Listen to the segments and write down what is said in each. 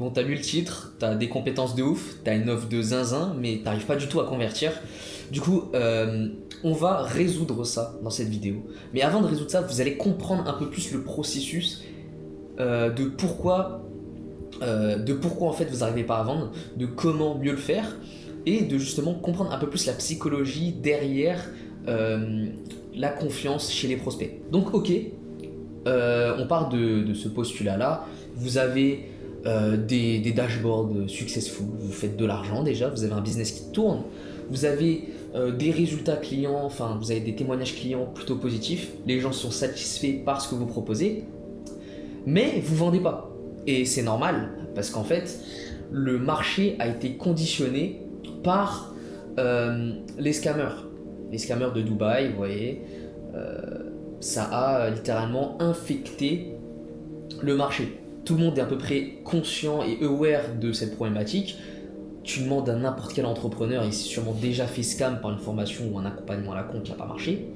Bon, t'as lu le titre, t'as des compétences de ouf, t'as une offre de zinzin, mais t'arrives pas du tout à convertir. Du coup, on va résoudre ça dans cette vidéo. Mais avant de résoudre ça, vous allez comprendre un peu plus le processus de pourquoi en fait vous n'arrivez pas à vendre, de comment mieux le faire et de justement comprendre un peu plus la psychologie derrière la confiance chez les prospects. Donc ok, on part de ce postulat-là. Vous avez des dashboards successful, vous faites de l'argent déjà, vous avez un business qui tourne, vous avez des résultats clients, enfin vous avez des témoignages clients plutôt positifs, les gens sont satisfaits par ce que vous proposez, mais vous vendez pas. Et c'est normal, parce qu'en fait, le marché a été conditionné par les scammers. Les scammers de Dubaï, vous voyez, ça a littéralement infecté le marché. Tout le monde est à peu près conscient et aware de cette problématique. Tu demandes à n'importe quel entrepreneur, il s'est sûrement déjà fait scam par une formation ou un accompagnement à la con qui n'a pas marché.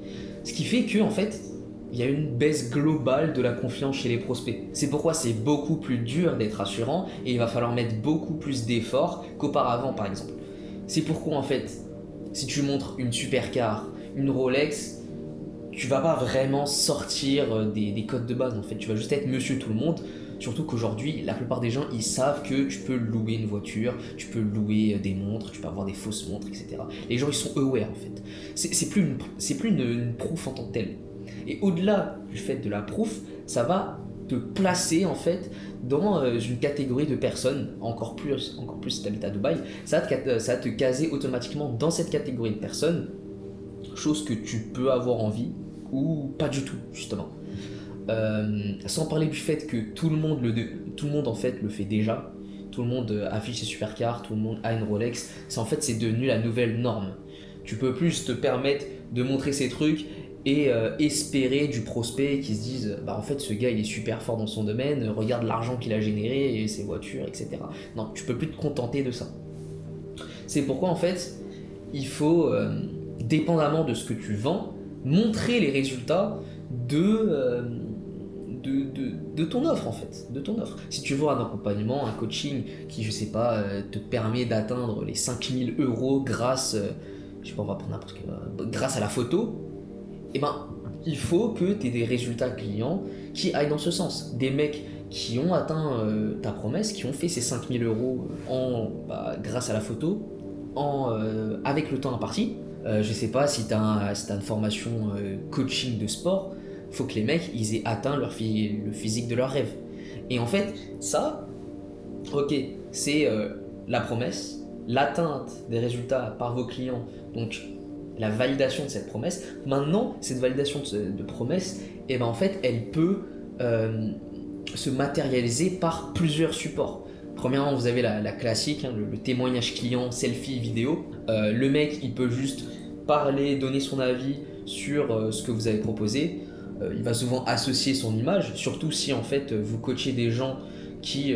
Ce qui fait que, en fait, il y a une baisse globale de la confiance chez les prospects. C'est pourquoi c'est beaucoup plus dur d'être assurant et il va falloir mettre beaucoup plus d'efforts qu'auparavant, par exemple. C'est pourquoi, en fait, si tu montres une supercar, une Rolex, tu vas pas vraiment sortir des codes de base, en fait. Tu vas juste être monsieur tout le monde. Surtout qu'aujourd'hui, la plupart des gens, ils savent que tu peux louer une voiture, tu peux louer des montres, tu peux avoir des fausses montres, etc. Les gens, ils sont aware, en fait. C'est plus une proof en tant que telle. Et au-delà du fait de la proof, ça va te placer, en fait, dans une catégorie de personnes, encore plus si tu habites à Dubaï, ça va te caser automatiquement dans cette catégorie de personnes, chose que tu peux avoir envie, ou pas du tout, justement. Sans parler du fait que tout le monde en fait le fait déjà, tout le monde affiche ses supercars, tout le monde a une Rolex, c'est devenu la nouvelle norme. Tu peux plus te permettre de montrer ces trucs et espérer du prospect qui se dise bah en fait ce gars il est super fort dans son domaine, regarde l'argent qu'il a généré et ses voitures, etc. Non, tu peux plus te contenter de ça. C'est pourquoi en fait il faut, dépendamment de ce que tu vends, montrer les résultats de ton offre en fait, de ton offre. Si tu veux un accompagnement, un coaching qui, je sais pas, te permet d'atteindre les 5000 euros grâce, je sais pas, on va prendre n'importe quel, grâce à la photo, eh ben, il faut que tu aies des résultats clients qui aillent dans ce sens. Des mecs qui ont atteint ta promesse, qui ont fait ces 5000 euros grâce à la photo, avec le temps imparti. Je sais pas si tu as une formation coaching de sport, faut que les mecs ils aient atteint le physique de leur rêve. Et en fait, ça, ok, c'est la promesse, l'atteinte des résultats par vos clients, donc la validation de cette promesse. Maintenant, cette validation de promesse, eh ben, en fait, elle peut se matérialiser par plusieurs supports. Premièrement, vous avez la classique, hein, le témoignage client, selfie, vidéo. Le mec, il peut juste parler, donner son avis sur ce que vous avez proposé. Il va souvent associer son image, surtout si en fait vous coachez des gens qui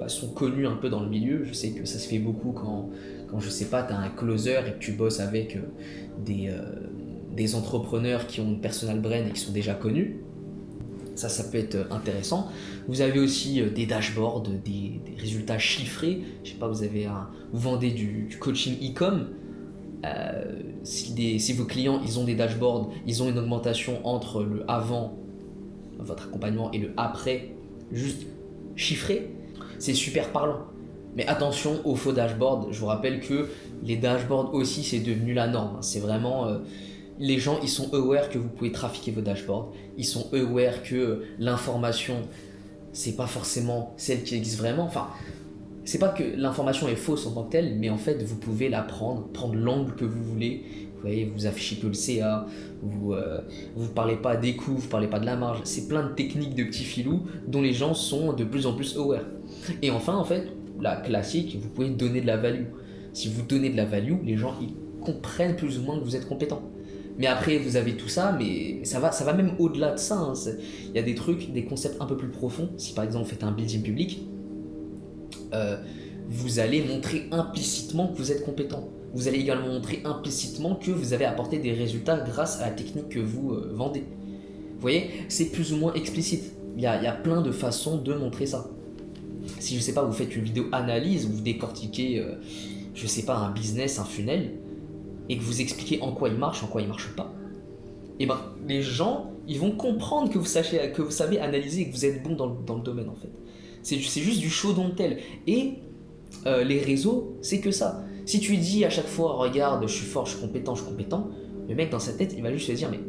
sont connus un peu dans le milieu. Je sais que ça se fait beaucoup quand je sais pas, tu as un closer et que tu bosses avec des entrepreneurs qui ont une personal brand et qui sont déjà connus. Ça peut être intéressant. Vous avez aussi des dashboards, des résultats chiffrés. Je sais pas, vous vendez du coaching e-com. Si vos clients ils ont des dashboards, ils ont une augmentation entre le avant votre accompagnement et le après, juste chiffré, c'est super parlant. Mais attention aux faux dashboards. Je vous rappelle que les dashboards aussi c'est devenu la norme. C'est vraiment les gens ils sont aware que vous pouvez trafiquer vos dashboards. Ils sont aware que l'information c'est pas forcément celle qui existe vraiment. Enfin, c'est pas que l'information est fausse en tant que telle, mais en fait vous pouvez la prendre l'angle que vous voulez. Vous voyez, vous affichez que le CA, vous parlez pas des coûts, vous parlez pas de la marge. C'est plein de techniques de petits filous dont les gens sont de plus en plus aware. Et enfin, en fait, la classique, vous pouvez donner de la value. Si vous donnez de la value, les gens ils comprennent plus ou moins que vous êtes compétent. Mais après, vous avez tout ça, mais ça va même au-delà de ça. Hein. Il y a des trucs, des concepts un peu plus profonds. Si par exemple vous faites un building public, vous allez montrer implicitement que vous êtes compétent. Vous allez également montrer implicitement que vous avez apporté des résultats grâce à la technique que vous vendez. Vous voyez, c'est plus ou moins explicite. Il y a plein de façons de montrer ça. Si je sais pas, vous faites une vidéo analyse où vous décortiquez, je sais pas, un business, un funnel, et que vous expliquez en quoi il marche pas, et ben les gens ils vont comprendre que vous savez analyser et que vous êtes bon dans le domaine en fait. C'est juste du show don't tell. Et les réseaux, c'est que ça. Si tu dis à chaque fois, regarde, je suis fort, je suis compétent, le mec dans sa tête, il va juste se dire, mais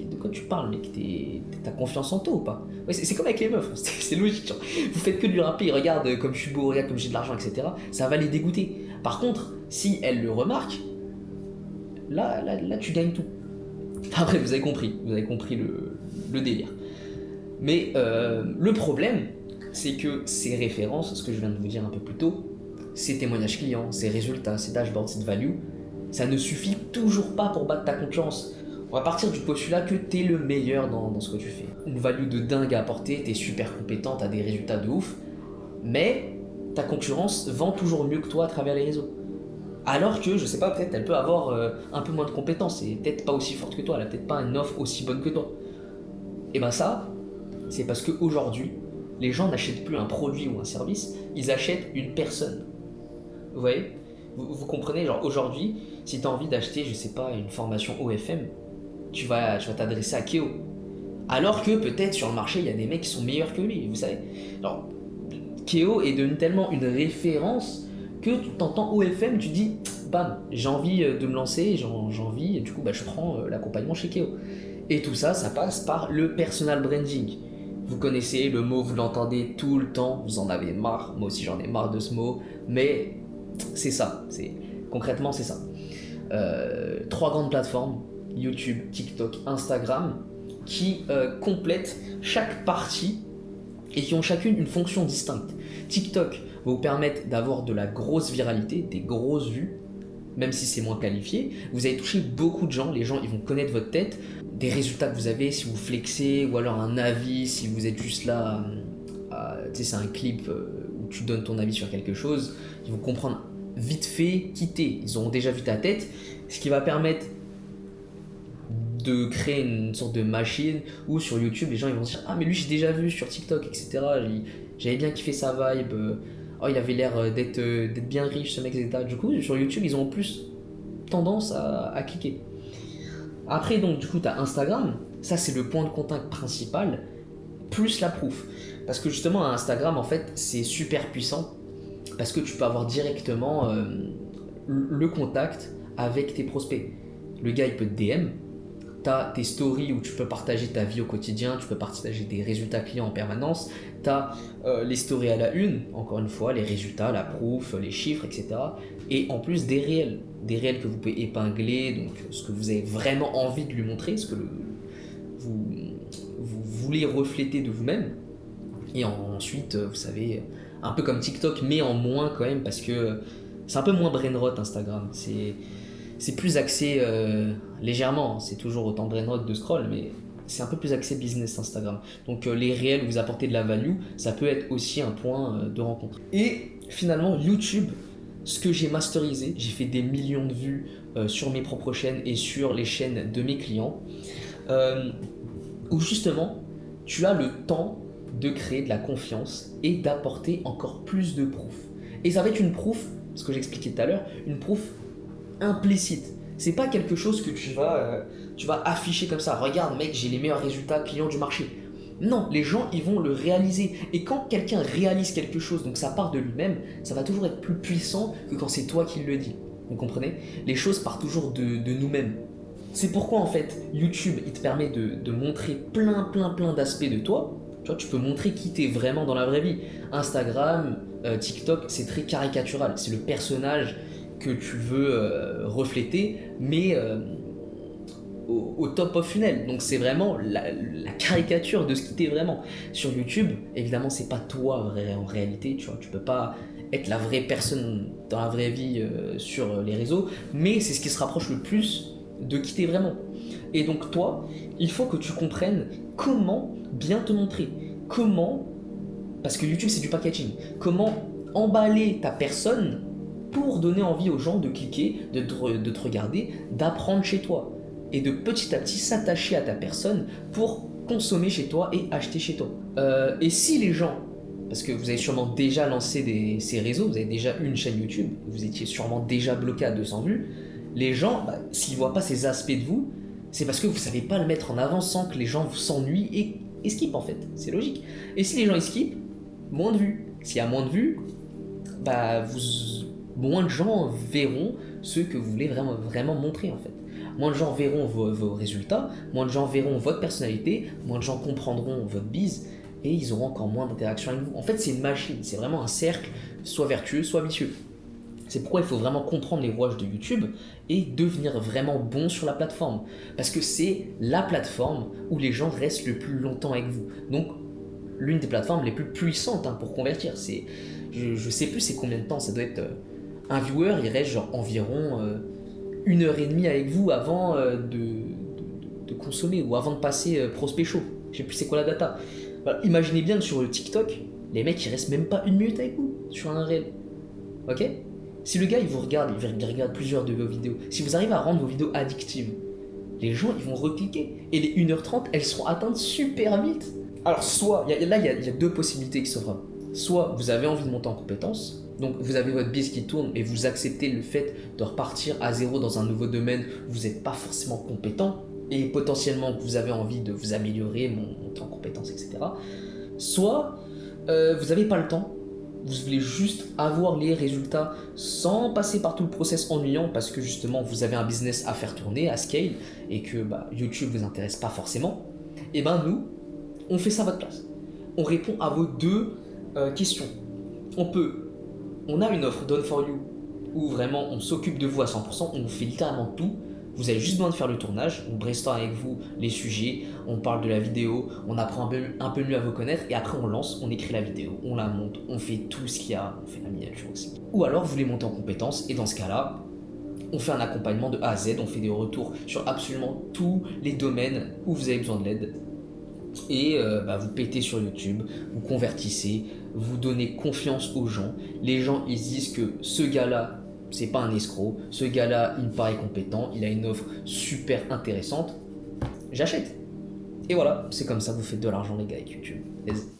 de quoi tu parles, mec? T'as confiance en toi ou pas? Ouais, c'est comme avec les meufs, c'est logique. Genre. Vous faites que de lui rappeler, regarde comme je suis beau, regarde comme j'ai de l'argent, etc. Ça va les dégoûter. Par contre, si elle le remarque, là tu gagnes tout. Après, vous avez compris le délire. Mais le problème, c'est que ces références, ce que je viens de vous dire un peu plus tôt, ces témoignages clients, ces résultats, ces dashboards, cette value, ça ne suffit toujours pas pour battre ta concurrence. On va partir du postulat que t'es le meilleur dans ce que tu fais. Une value de dingue à apporter, t'es super compétent, t'as des résultats de ouf, mais ta concurrence vend toujours mieux que toi à travers les réseaux. Alors que, je sais pas, peut-être elle peut avoir un peu moins de compétences et peut-être pas aussi forte que toi, elle a peut-être pas une offre aussi bonne que toi. Et ben ça, c'est parce qu'aujourd'hui, les gens n'achètent plus un produit ou un service, ils achètent une personne. Vous voyez? Vous comprenez? Genre aujourd'hui, si tu as envie d'acheter, je sais pas, une formation OFM, tu vas t'adresser à Keo. Alors que peut-être sur le marché, il y a des mecs qui sont meilleurs que lui, vous savez. Alors, Keo est devenu tellement une référence que tu t'entends OFM, tu dis, bam, j'ai envie de me lancer, j'ai envie, et du coup, je prends l'accompagnement chez Keo. Et tout ça, ça passe par le personal branding. Vous connaissez le mot, vous l'entendez tout le temps, vous en avez marre, moi aussi j'en ai marre de ce mot, mais c'est ça, concrètement c'est ça. 3 grandes plateformes, YouTube, TikTok, Instagram, qui complètent chaque partie et qui ont chacune une fonction distincte. TikTok va vous permettre d'avoir de la grosse viralité, des grosses vues, même si c'est moins qualifié. Vous allez toucher beaucoup de gens, les gens ils vont connaître votre tête, des résultats que vous avez si vous flexez, ou alors un avis si vous êtes juste là, tu sais c'est un clip où tu donnes ton avis sur quelque chose, ils vont comprendre vite fait quitter, ils auront déjà vu ta tête, ce qui va permettre de créer une sorte de machine où sur YouTube les gens ils vont se dire ah mais lui j'ai déjà vu sur TikTok etc, j'avais bien kiffé sa vibe, oh il avait l'air d'être bien riche ce mec etc. Du coup sur YouTube ils ont plus tendance à cliquer. Après donc du coup tu as Instagram, ça c'est le point de contact principal plus la proof, parce que justement Instagram en fait c'est super puissant parce que tu peux avoir directement le contact avec tes prospects. Le gars il peut te DM, t'as tes stories où tu peux partager ta vie au quotidien, tu peux partager des résultats clients en permanence, t'as les stories à la une, encore une fois, les résultats, la proof, les chiffres, etc. Et en plus des réels que vous pouvez épingler, donc ce que vous avez vraiment envie de lui montrer, ce que vous voulez refléter de vous-même. Et ensuite, vous savez, un peu comme TikTok, mais en moins quand même, parce que c'est un peu moins brainrot Instagram. C'est plus axé légèrement, c'est toujours autant brainrot de scroll, mais c'est un peu plus axé business Instagram. Donc les réels, vous apportez de la value, ça peut être aussi un point de rencontre. Et finalement, YouTube, ce que j'ai masterisé, j'ai fait des millions de vues sur mes propres chaînes et sur les chaînes de mes clients, où justement, tu as le temps de créer de la confiance et d'apporter encore plus de proof. Et ça va être une proof, ce que j'expliquais tout à l'heure, une proof implicite. C'est pas quelque chose que tu vas afficher comme ça. Regarde mec, j'ai les meilleurs résultats clients du marché. Non, les gens ils vont le réaliser. Et quand quelqu'un réalise quelque chose, donc ça part de lui-même, ça va toujours être plus puissant que quand c'est toi qui le dis. Vous comprenez? Les choses partent toujours de nous-mêmes. C'est pourquoi en fait YouTube il te permet de montrer plein d'aspects de toi. Tu vois, tu peux montrer qui t'es vraiment dans la vraie vie. Instagram, TikTok, c'est très caricatural. C'est le personnage que tu veux refléter, mais au top of funnel. Donc c'est vraiment la caricature de ce qui t'es vraiment. Sur YouTube, évidemment, c'est pas toi en réalité. Tu vois, tu peux pas être la vraie personne dans la vraie vie sur les réseaux, mais c'est ce qui se rapproche le plus de qui t'es vraiment. Et donc toi, il faut que tu comprennes comment bien te montrer, comment, parce que YouTube c'est du packaging, comment emballer ta personne pour donner envie aux gens de cliquer, de te regarder, d'apprendre chez toi et de petit à petit s'attacher à ta personne pour consommer chez toi et acheter chez toi. Et si les gens parce que vous avez sûrement déjà lancé ces réseaux, vous avez déjà une chaîne YouTube, vous étiez sûrement déjà bloqué à 200 vues. Les gens, s'ils voient pas ces aspects de vous, c'est parce que vous savez pas le mettre en avant sans que les gens vous s'ennuient et skippent en fait. C'est logique. Et si les gens ils skippent, moins de vues. S'il y a moins de vues, moins de gens verront ce que vous voulez vraiment montrer en fait. Moins de gens verront vos résultats, moins de gens verront votre personnalité, moins de gens comprendront votre bise et ils auront encore moins d'interaction avec vous. En fait, c'est une machine, c'est vraiment un cercle, soit vertueux, soit vicieux. C'est pourquoi il faut vraiment comprendre les rouages de YouTube et devenir vraiment bon sur la plateforme. Parce que c'est la plateforme où les gens restent le plus longtemps avec vous. Donc, l'une des plateformes les plus puissantes pour convertir. Je sais plus c'est combien de temps, ça doit être... un viewer, il reste genre environ 1h30 avec vous avant de consommer ou avant de passer prospect chaud. Je sais plus c'est quoi la data. Voilà, imaginez bien que sur le TikTok, les mecs ils restent même pas 1 minute avec vous sur un réel. Ok? Si le gars il vous regarde, il regarde plusieurs de vos vidéos, si vous arrivez à rendre vos vidéos addictives, les gens ils vont recliquer et les 1h30 elles seront atteintes super vite. Alors soit, il y a deux possibilités qui s'offrent. Soit vous avez envie de monter en compétence, donc vous avez votre biz qui tourne et vous acceptez le fait de repartir à zéro dans un nouveau domaine où vous n'êtes pas forcément compétent et potentiellement que vous avez envie de vous améliorer, monter en compétence, etc. Soit vous n'avez pas le temps, vous voulez juste avoir les résultats sans passer par tout le process ennuyant parce que justement vous avez un business à faire tourner, à scale et que YouTube vous intéresse pas forcément. Et nous, on fait ça à votre place. On répond à vos deux questions. On a une offre Done for You où vraiment on s'occupe de vous à 100%, on fait littéralement tout. Vous avez juste besoin de faire le tournage, on brainstorm avec vous les sujets, on parle de la vidéo, on apprend un peu mieux à vous connaître et après on lance, on écrit la vidéo, on la monte, on fait tout ce qu'il y a, on fait la miniature aussi. Ou alors vous voulez monter en compétence et dans ce cas-là, on fait un accompagnement de A à Z, on fait des retours sur absolument tous les domaines où vous avez besoin de l'aide. Et vous pétez sur YouTube, vous convertissez, vous donnez confiance aux gens. Les gens ils disent que ce gars-là, c'est pas un escroc, ce gars-là il me paraît compétent, il a une offre super intéressante, j'achète. Et voilà, c'est comme ça que vous faites de l'argent les gars avec YouTube.